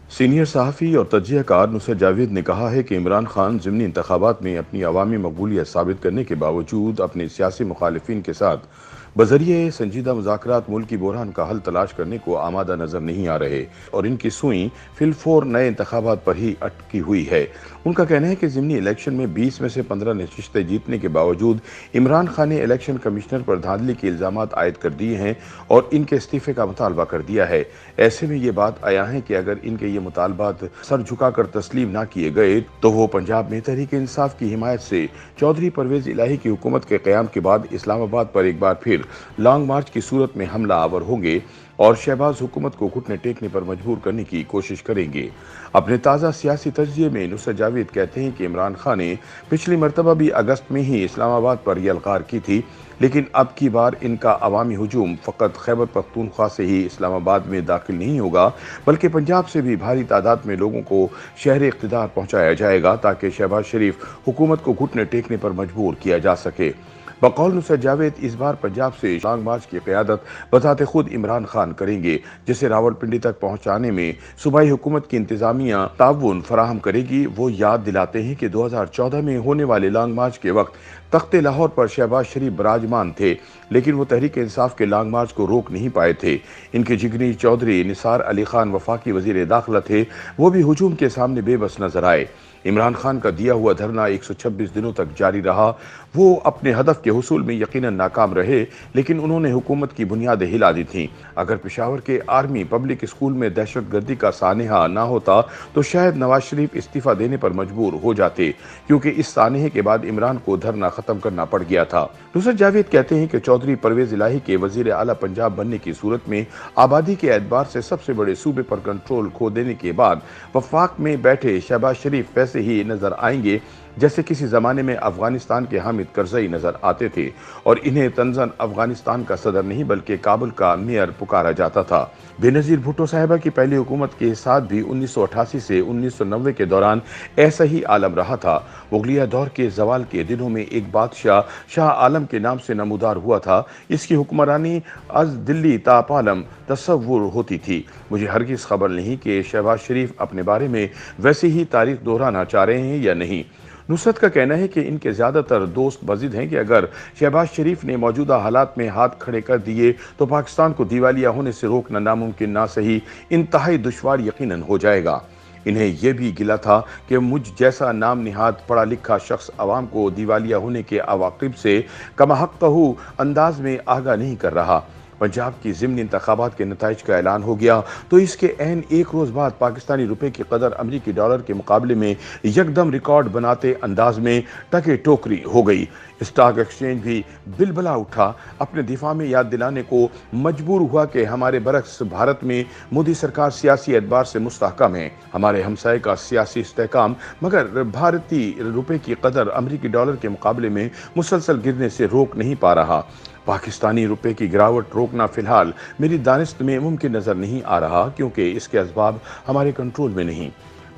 Senior सहाफ़ी और तज्ज़िया car Nusrat Javed ने कहा है कि इमरान खान ज़िमनी इंतखाबात में अपनी अवामी मकबूलियत साबित करने के बावजूद अपने सियासी मुखालिफिन के साथ बज़रिए संजीदा मुज़ाकरात मुल्क की बहरान का हल तलाश करने को आमादा नज़र नहीं आ रहे और इनकी सुई फिलफोर नए इंतखाबात पर ही अटकी हुई है। उनका कहना है कि ज़िमनी इलेक्शन में 20 में से 15 नशिस्तें जीतने के बावजूद इमरान खान ने इलेक्शन कमिश्नर पर धांधली के इल्ज़ामात आयद कर दिए हैं और इनके इस्तीफ़े का मुतालबा कर दिया है। ऐसे में ये बात आया है कि अगर इनके ये मुतालबात सर झुकाकर तस्लीम ना किए गए तो वो पंजाब में तहरीक इंसाफ की हिमायत से चौधरी परवेज इलाही की हुकूमत के क़याम के बाद इस्लामाबाद पर एक बार फिर लॉन्ग मार्च की सूरत में हमला आवर होंगे और शहबाज हुकूमत को घुटने टेकने पर मजबूर करने की कोशिश करेंगे। अपने ताज़ा सियासी तज्ज़िये में नुसरत जावेद कहते हैं कि इमरान खान ने पिछली मरतबा भी अगस्त में ही इस्लामाबाद पर यलगार की थी, लेकिन अब की बार इनका अवामी हुजूम फ़कत खैबर पख्तूनख्वा से ही इस्लामाबाद में दाखिल नहीं होगा, बल्कि पंजाब से भी भारी तादाद में लोगों को शहर इक़्तिदार पहुँचाया जाएगा ताकि शहबाज शरीफ हुकूमत को घुटने टेकने पर मजबूर किया जा सके। बकौल नुसरत जावेद इस बार पंजाब से लॉन्ग मार्च की क़यादत बताते खुद इमरान खान करेंगे, जिसे रावलपिंडी तक पहुंचाने में सूबाई हुकूमत की इंतजामिया ताउन फराहम करेगी। वो याद दिलाते हैं कि 2014 में होने वाले लॉन्ग मार्च के वक्त तख्ते लाहौर पर शहबाज शरीफ बराजमान थे, लेकिन वो तहरीक इंसाफ के लॉन्ग मार्च को रोक नहीं पाए थे। इनके जिगरी चौधरी निसार अली खान वफाकी वजीर दाखिला थे, वो भी हुजूम के सामने बेबस नजर आए। इमरान खान का दिया हुआ धरना 126 दिनों तक जारी रहा। वो अपने हदफ के हुसूल में यकीनन नाकाम रहे, लेकिन उन्होंने हुकूमत की बुनियादें हिला दी थीं। अगर पेशावर के आर्मी पब्लिक स्कूल में दहशतगर्दी का सानेहा ना होता तो शायद नवाज शरीफ इस्तीफा देने पर मजबूर हो जाते, क्योंकि इस सानेहे के बाद इमरान को धरना खत्म करना पड़ गया था। नुसरत जावेद कहते हैं कि चौधरी परवेज इलाही के वजीर आला पंजाब बनने की सूरत में आबादी के एतबार से सबसे बड़े सूबे पर कंट्रोल खो देने के बाद वफाक में बैठे शहबाज शरीफ वैसे ही नजर आएंगे जैसे किसी जमाने में अफगानिस्तान के हामिद करजई नजर आते थे, और इन्हें तंजन अफगानिस्तान का सदर नहीं बल्कि काबुल का मेयर पुकारा जाता था। बेनजीर भुट्टो साहिबा की पहली हुकूमत के साथ भी 1988 से 1990 के दौरान ऐसा ही आलम रहा था। मुगलिया दौर के जवाल के दिनों में एक बादशाह शाह आलम के नाम से नमूदार हुआ था। इसकी हुक्मरानी अज दिल्ली तापालम तस्वुर होती थी। मुझे हरगिज खबर नहीं कि शहबाज शरीफ अपने बारे में वैसे ही तारीख दोहराना चाह रहे हैं या नहीं। नुसरत का कहना है कि इनके ज़्यादातर दोस्त मजिद हैं कि अगर शहबाज शरीफ ने मौजूदा हालात में हाथ खड़े कर दिए तो पाकिस्तान को दिवालिया होने से रोकना नामुमकिन ना सही इंतहाई दुश्वार यकीनन हो जाएगा। इन्हें यह भी गिला था कि मुझ जैसा नाम निहात पढ़ा लिखा शख्स अवाम को दिवालिया होने के अवाकिब से कमाहक्कहू अंदाज में आगाह नहीं कर रहा। पंजाब की ज़िमनी इंतखाबात के नताइज का ऐलान हो गया तो इसके ऐन एक रोज़ बाद पाकिस्तानी रुपए की कदर अमरीकी डॉलर के मुकाबले में यकदम रिकॉर्ड बनाते अंदाज में टके टोकरी हो गई। स्टॉक एक्सचेंज भी बिलबला उठा। अपने दिफा में याद दिलाने को मजबूर हुआ कि हमारे बरक्स भारत में मोदी सरकार सियासी एतबार से मुस्तहकम है, हमारे हमसाए का सियासी इस्तेहकाम, मगर भारतीय रुपए की कदर अमरीकी डॉलर के मुकाबले में मुसलसल गिरने से रोक नहीं पा रहा। पाकिस्तानी रुपए की गिरावट रोकना फिलहाल मेरी दानिश में मुमकिन नजर नहीं आ रहा, क्योंकि इसके असबाब हमारे कंट्रोल में नहीं,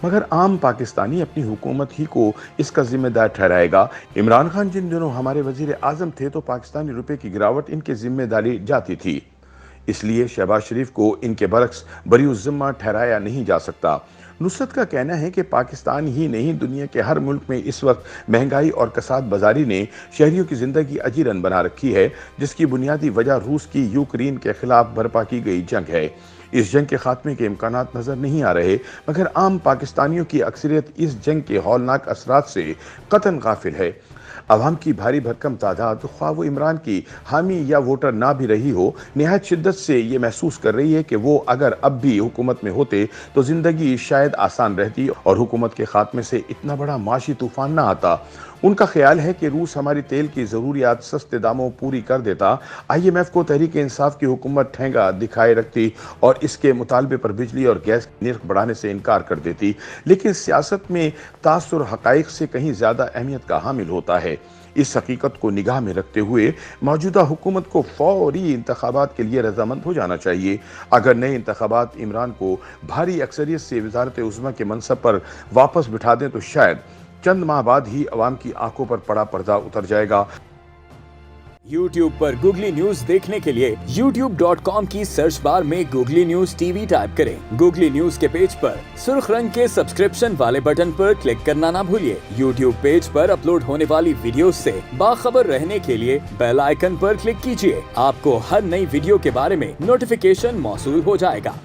मगर आम पाकिस्तानी अपनी हुकूमत ही को इसका जिम्मेदार ठहराएगा। इमरान खान जिन दिनों हमारे वजीर आजम थे तो पाकिस्तानी रुपए की गिरावट इनकी जिम्मेदारी जाती थी, इसलिए शहबाज शरीफ को इनके बरक्स बरीउज़ ज़िम्मा ठहराया नहीं जा सकता। नुसरत का कहना है कि पाकिस्तान ही नहीं दुनिया के हर मुल्क में इस वक्त महंगाई और कसाद बाजारी ने शहरियों की जिंदगी अजीरन बना रखी है, जिसकी बुनियादी वजह रूस की यूक्रेन के खिलाफ बर्पा की गई जंग है। इस जंग के खात्मे के इम्कानात नजर नहीं आ रहे, मगर आम पाकिस्तानियों की अक्सरियत इस जंग के हौलनाक असरात से कतन गाफिल है। अवाम की भारी भरकम तादाद, ख्वाह वो इमरान की हामी या वोटर ना भी रही हो, निहायत शिद्दत से ये महसूस कर रही है कि वो अगर अब भी हुकूमत में होते तो जिंदगी शायद आसान रहती और हुकूमत के खात्मे से इतना बड़ा माशी तूफान ना आता। उनका ख्याल है कि रूस हमारी तेल की ज़रूरियात सस्ते दामों पूरी कर देता, IMF को तहरीक इंसाफ की हुकूमत ठेंगा दिखाए रखती और इसके मुतालबे पर बिजली और गैस की निर्ख बढ़ाने से इनकार कर देती, लेकिन सियासत में तासुर हक़ाइक़ से कहीं ज़्यादा अहमियत का हामिल होता है। इस हकीकत को निगाह में रखते हुए मौजूदा हुकूमत को फौरी इंतखाबात के लिए रजामंद हो जाना चाहिए। अगर नए इंतखाबात इमरान को भारी अक्सरियत से वज़ारत उज़्मा के मनसब पर वापस बिठा दें तो शायद चंद माह बाद ही अवाम की आंखों पर पड़ा पर्दा उतर जाएगा। YouTube पर गूगली न्यूज देखने के लिए youtube.com की सर्च बार में गूगली न्यूज टीवी टाइप करें। गूगली न्यूज के पेज पर सुर्ख रंग के सब्सक्रिप्शन वाले बटन पर क्लिक करना ना भूलिए। YouTube पेज पर अपलोड होने वाली वीडियो से बाखबर रहने के लिए बेल आइकन पर क्लिक कीजिए। आपको हर नई वीडियो के बारे में नोटिफिकेशन मौसूल हो जाएगा।